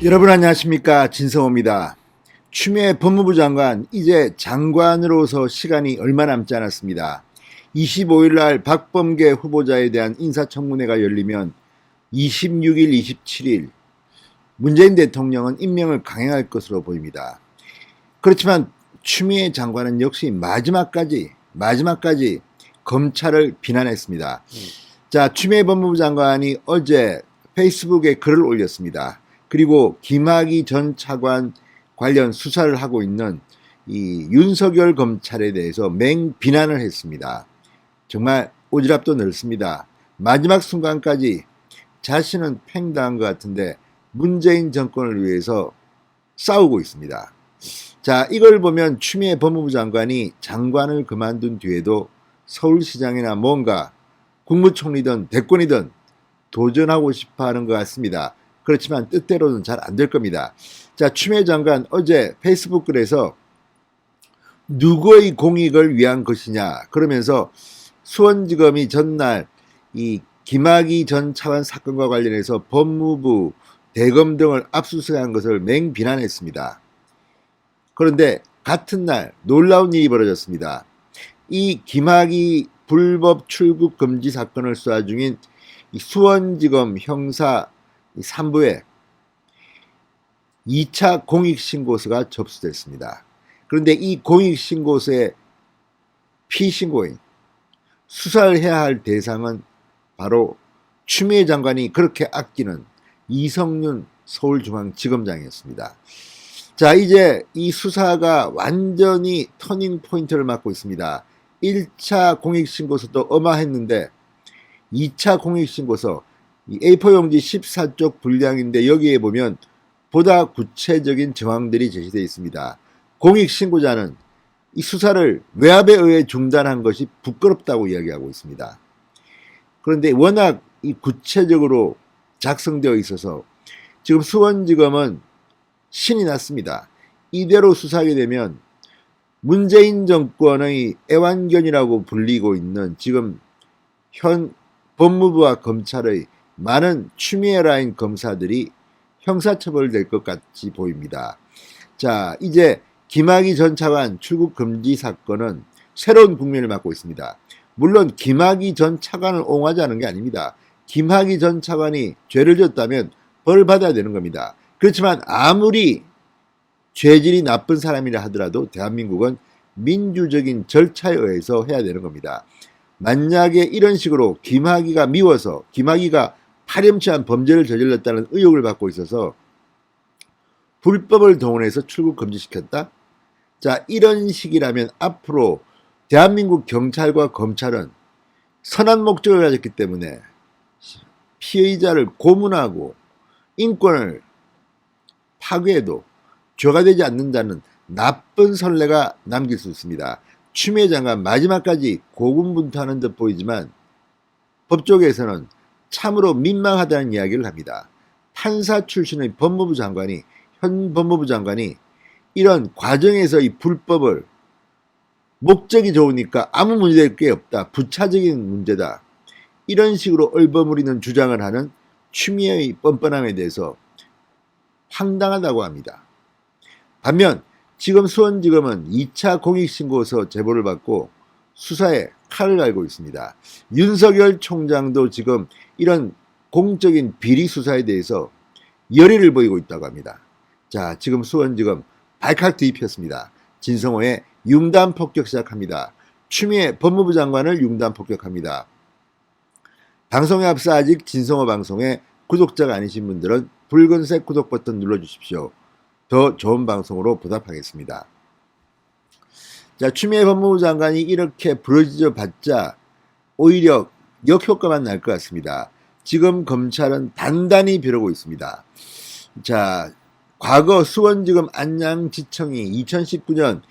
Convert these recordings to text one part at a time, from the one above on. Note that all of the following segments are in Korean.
여러분 안녕하십니까, 진성호입니다. 추미애 법무부 장관, 이제 장관으로서 시간이 얼마 남지 않았습니다. 25일 날 박범계 후보자에 대한 인사청문회가 열리면 26일, 27일 문재인 대통령은 임명을 강행할 것으로 보입니다. 그렇지만 추미애 장관은 역시 마지막까지 검찰을 비난했습니다. 자, 추미애 법무부 장관이 어제 페이스북에 글을 올렸습니다. 그리고 김학의 전 차관 관련 수사를 하고 있는 이 윤석열 검찰에 대해서 맹비난을 했습니다. 정말 오지랖도 넓습니다. 마지막 순간까지 자신은 팽당한 것 같은데 문재인 정권을 위해서 싸우고 있습니다. 자, 이걸 보면 추미애 법무부 장관이 장관을 그만둔 뒤에도 서울시장이나 뭔가 국무총리든 대권이든 도전하고 싶어 하는 것 같습니다. 그렇지만 뜻대로는 잘 안 될 겁니다. 자, 추미애 장관 어제 페이스북 글에서 누구의 공익을 위한 것이냐 그러면서 수원지검이 전날 이 김학의 전 차관 사건과 관련해서 법무부, 대검 등을 압수수색한 것을 맹비난했습니다. 그런데 같은 날 놀라운 일이 벌어졌습니다. 이 김학의 불법 출국 금지 사건을 수사 중인 수원지검 형사 3부에 2차 공익신고서가 접수됐습니다. 그런데 이 공익신고서의 피신고인, 수사를 해야 할 대상은 바로 추미애 장관이 그렇게 아끼는 이성윤 서울중앙지검장이었습니다. 자, 이제 이 수사가 완전히 터닝 포인트를 맞고 있습니다. 1차 공익신고서도 어마했는데 2차 공익신고서 A4 용지 14쪽 분량인데 여기에 보면 보다 구체적인 정황들이 제시되어 있습니다. 공익신고자는 이 수사를 외압에 의해 중단한 것이 부끄럽다고 이야기하고 있습니다. 그런데 워낙 이 구체적으로 작성되어 있어서 지금 수원지검은 신이 났습니다. 이대로 수사하게 되면 문재인 정권의 애완견이라고 불리고 있는 지금 현 법무부와 검찰의 많은 추미애 라인 검사들이 형사처벌될 것 같이 보입니다. 자, 이제 김학의 전 차관 출국 금지 사건은 새로운 국면을 맞고 있습니다. 물론 김학의 전 차관을 옹호하자는 게 아닙니다. 김학의 전 차관이 죄를 졌다면 벌을 받아야 되는 겁니다. 그렇지만 아무리 죄질이 나쁜 사람이라 하더라도 대한민국은 민주적인 절차에 의해서 해야 되는 겁니다. 만약에 이런 식으로 김학의가 미워서 김학의가 파렴치한 범죄를 저질렀다는 의혹을 받고 있어서 불법을 동원해서 출국 금지시켰다? 자, 이런 식이라면 앞으로 대한민국 경찰과 검찰은 선한 목적을 가졌기 때문에 피해자를 고문하고 인권을 파괴해도 죄가 되지 않는다는 나쁜 선례가 남길 수 있습니다. 추미애 장관 마지막까지 고군분투하는 듯 보이지만 법조계에서는 참으로 민망하다는 이야기를 합니다. 판사 출신의 법무부 장관이, 현 법무부 장관이 이런 과정에서 이 불법을 목적이 좋으니까 아무 문제될 게 없다, 부차적인 문제다, 이런 식으로 얼버무리는 주장을 하는 추미애의 뻔뻔함에 대해서 황당하다고 합니다. 반면 지금 수원지검은 2차 공익신고서 제보를 받고 수사에 칼을 갈고 있습니다. 윤석열 총장도 지금 이런 공적인 비리 수사에 대해서 열의를 보이고 있다고 합니다. 자, 지금 수원지검 발칵 뒤집혔습니다. 진성호의 융단 폭격 시작합니다. 추미애 법무부 장관을 융단 폭격합니다. 방송에 앞서 아직 진성호 방송에 구독자가 아니신 분들은 붉은색 구독 버튼 눌러주십시오. 더 좋은 방송으로 보답하겠습니다. 자, 추미애 법무부 장관이 이렇게 부러지져 봤자 오히려 역효과만 날 것 같습니다. 지금 검찰은 단단히 벼르고 있습니다. 자, 과거 수원지검 안양지청이 2019년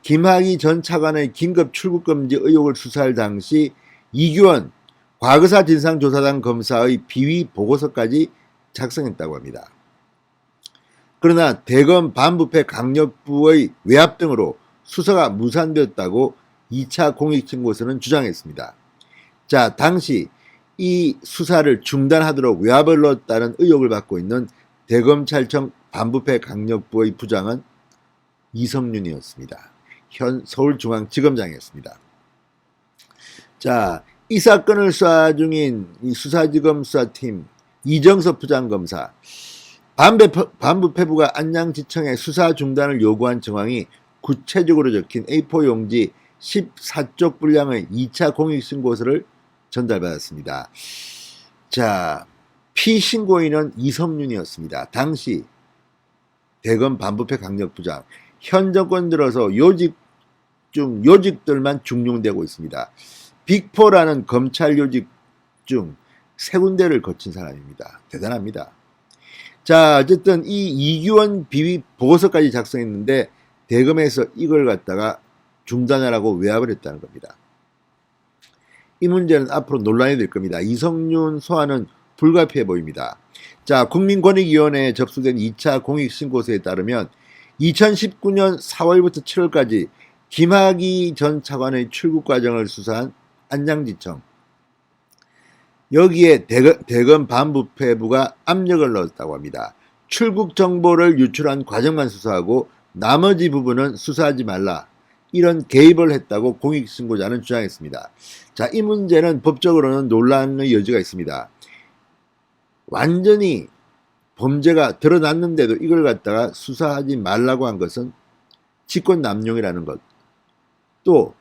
김학의 전 차관의 긴급 출국금지 의혹을 수사할 당시 이규원 과거사 진상조사단 검사의 비위 보고서까지 작성했다고 합니다. 그러나 대검 반부패 강력부의 외압 등으로 수사가 무산되었다고 2차 공익신고서는 주장했습니다. 자, 당시 이 수사를 중단하도록 외압을 넣었다는 의혹을 받고 있는 대검찰청 반부패 강력부의 부장은 이성윤이었습니다. 현 서울중앙지검장이었습니다. 자, 이 사건을 수사 중인 이 수사지검 수사팀 이정섭 부장검사, 반부패부가 안양지청에 수사 중단을 요구한 정황이 구체적으로 적힌 A4 용지 14쪽 분량의 2차 공익신고서를 전달받았습니다. 자, 피신고인은 이성윤이었습니다. 당시 대검 반부패 강력부장, 현 정권 들어서 요직들만 중용되고 있습니다. 빅4라는 검찰 요직 중 3군데를 거친 사람입니다. 대단합니다. 자, 어쨌든 이 이규원 비위 보고서까지 작성했는데 대검에서 이걸 갖다가 중단하라고 외압을 했다는 겁니다. 이 문제는 앞으로 논란이 될 겁니다. 이성윤 소환은 불가피해 보입니다. 자, 국민권익위원회에 접수된 2차 공익신고서에 따르면 2019년 4월부터 7월까지 김학의 전 차관의 출국 과정을 수사한 안양지청, 여기에 대검 반부패부가 압력을 넣었다고 합니다. 출국 정보를 유출한 과정만 수사하고 나머지 부분은 수사하지 말라, 이런 개입을 했다고 공익신고자는 주장했습니다. 자, 이 문제는 법적으로는 논란의 여지가 있습니다. 완전히 범죄가 드러났는데도 이걸 갖다가 수사하지 말라고 한 것은 직권남용이라는 것. 또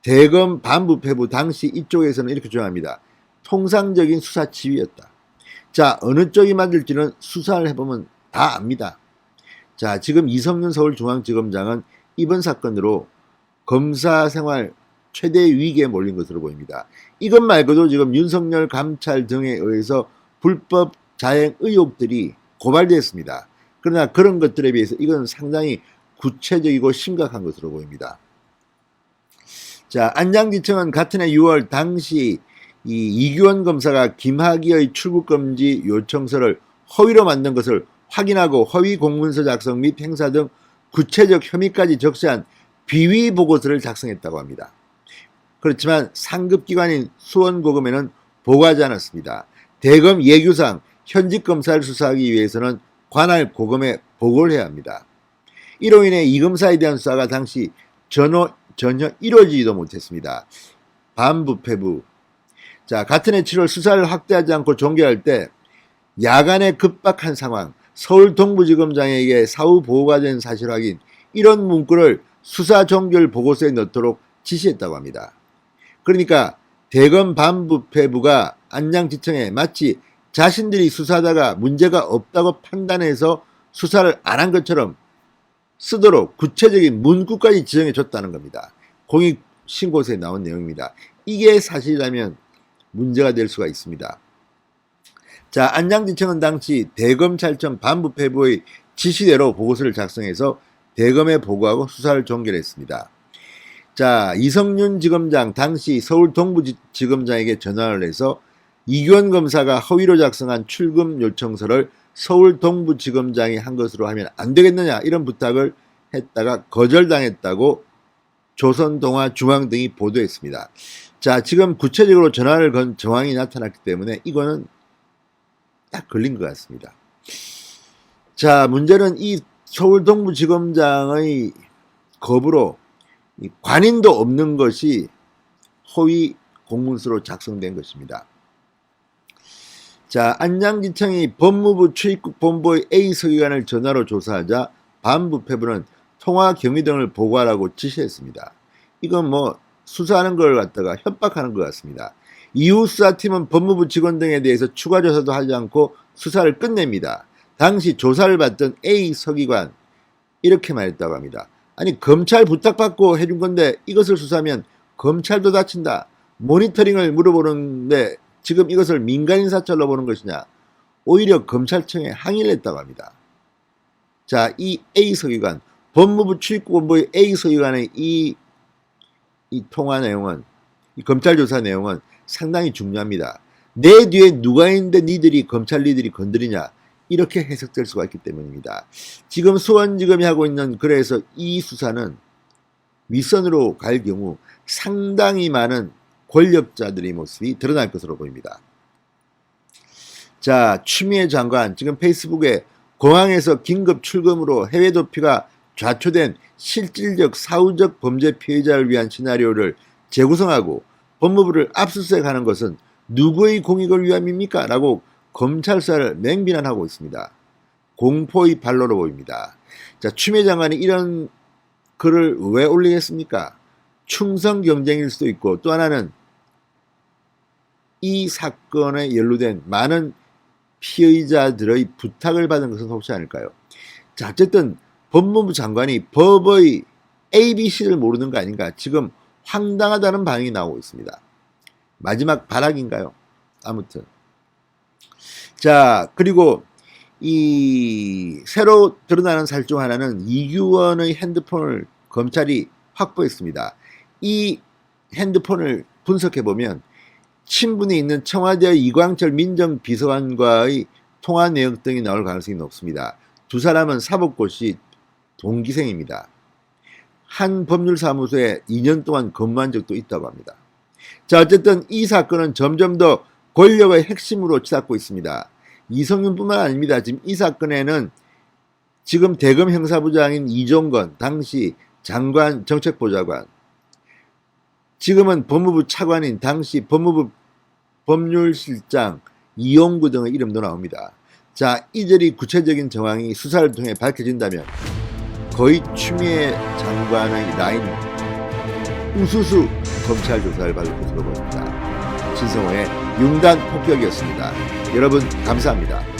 대검 반부패부 당시 이쪽에서는 이렇게 주장합니다. 통상적인 수사 지휘였다. 자, 어느 쪽이 맞을지는 수사를 해보면 다 압니다. 자, 지금 이성윤 서울중앙지검장은 이번 사건으로 검사 생활 최대 위기에 몰린 것으로 보입니다. 이것 말고도 지금 윤석열 감찰 등에 의해서 불법 자행 의혹들이 고발되었습니다. 그러나 그런 것들에 비해서 이건 상당히 구체적이고 심각한 것으로 보입니다. 자, 안양지청은 같은 해 6월 당시 이 이규원 검사가 김학의의 출국금지 요청서를 허위로 만든 것을 확인하고 허위 공문서 작성 및 행사 등 구체적 혐의까지 적시한 비위 보고서를 작성했다고 합니다. 그렇지만 상급기관인 수원고검에는 보고하지 않았습니다. 대검 예규상 현직 검사를 수사하기 위해서는 관할 고검에 보고를 해야 합니다. 이로 인해 이 검사에 대한 수사가 당시 전혀 이루어지지도 못했습니다. 반부패부. 자, 같은 해 7월 수사를 확대하지 않고 종결할 때 야간에 급박한 상황, 서울 동부지검장에게 사후 보고가 된 사실 확인, 이런 문구를 수사 종결 보고서에 넣도록 지시했다고 합니다. 그러니까 대검 반부패부가 안양지청에 마치 자신들이 수사하다가 문제가 없다고 판단해서 수사를 안 한 것처럼 쓰도록 구체적인 문구까지 지정해 줬다는 겁니다. 공익신고서에 나온 내용입니다. 이게 사실이라면 문제가 될 수가 있습니다. 자, 안양지청은 당시 대검찰청 반부패부의 지시대로 보고서를 작성해서 대검에 보고하고 수사를 종결했습니다. 자, 이성윤 지검장 당시 서울 동부지검장에게 전화를 해서 이규원 검사가 허위로 작성한 출금 요청서를 서울 동부지검장이 한 것으로 하면 안 되겠느냐, 이런 부탁을 했다가 거절당했다고 조선동아중앙 등이 보도했습니다. 자, 지금 구체적으로 전화를 건 정황이 나타났기 때문에 이거는 딱 걸린 것 같습니다. 자, 문제는 이 서울 동부지검장의 거부로 관인도 없는 것이 허위 공문서로 작성된 것입니다. 자, 안양지청이 법무부 출입국본부의 A 서기관을 전화로 조사하자 반부패부는 통화 경위 등을 보고하라고 지시했습니다. 이건 뭐 수사하는 걸 갖다가 협박하는 것 같습니다. 이후 수사팀은 법무부 직원 등에 대해서 추가 조사도 하지 않고 수사를 끝냅니다. 당시 조사를 받던 A 서기관 이렇게 말했다고 합니다. 아니, 검찰 부탁받고 해준 건데 이것을 수사하면 검찰도 다친다. 모니터링을 물어보는데 지금 이것을 민간인 사찰로 보는 것이냐. 오히려 검찰청에 항의를 했다고 합니다. 자, 이 A 서기관, 법무부 출입국본부의 A 서기관의 이 통화 내용은, 이 검찰 조사 내용은 상당히 중요합니다. 내 뒤에 누가 있는데 검찰 니들이 건드리냐, 이렇게 해석될 수가 있기 때문입니다. 지금 수원지검이 하고 있는, 그래서 이 수사는 윗선으로 갈 경우 상당히 많은 권력자들의 모습이 드러날 것으로 보입니다. 자, 추미애 장관 지금 페이스북에 공항에서 긴급 출금으로 해외 도피가 좌초된 실질적 사후적 범죄 피해자를 위한 시나리오를 재구성하고 법무부를 압수수색하는 것은 누구의 공익을 위함입니까? 라고 검찰 수사를 맹비난하고 있습니다. 공포의 발로로 보입니다. 자, 추미애 장관이 이런 글을 왜 올리겠습니까? 충성 경쟁일 수도 있고, 또 하나는 이 사건에 연루된 많은 피의자들의 부탁을 받은 것은 혹시 아닐까요? 자, 어쨌든 법무부 장관이 법의 ABC를 모르는 거 아닌가, 지금 황당하다는 반응이 나오고 있습니다. 마지막 발악인가요? 아무튼. 자, 그리고 이 새로 드러나는 사실 중 하나는 이규원의 핸드폰을 검찰이 확보했습니다. 이 핸드폰을 분석해보면 친분이 있는 청와대 이광철 민정비서관과의 통화 내역 등이 나올 가능성이 높습니다. 두 사람은 사법고시 동기생입니다. 한 법률사무소에 2년 동안 근무한 적도 있다고 합니다. 자, 어쨌든 이 사건은 점점 더 권력의 핵심으로 치닫고 있습니다. 이성윤뿐만 아닙니다. 지금 이 사건에는 지금 대검 형사부장인 이종건 당시 장관 정책보좌관, 지금은 법무부 차관인 당시 법무부 법률실장 이용구 등의 이름도 나옵니다. 자, 이들이 구체적인 정황이 수사를 통해 밝혀진다면 거의 추미애 장관의 라인 우수수 검찰 조사를 받을 것으로 보입니다. 신성호의 융단 폭격이었습니다. 여러분 감사합니다.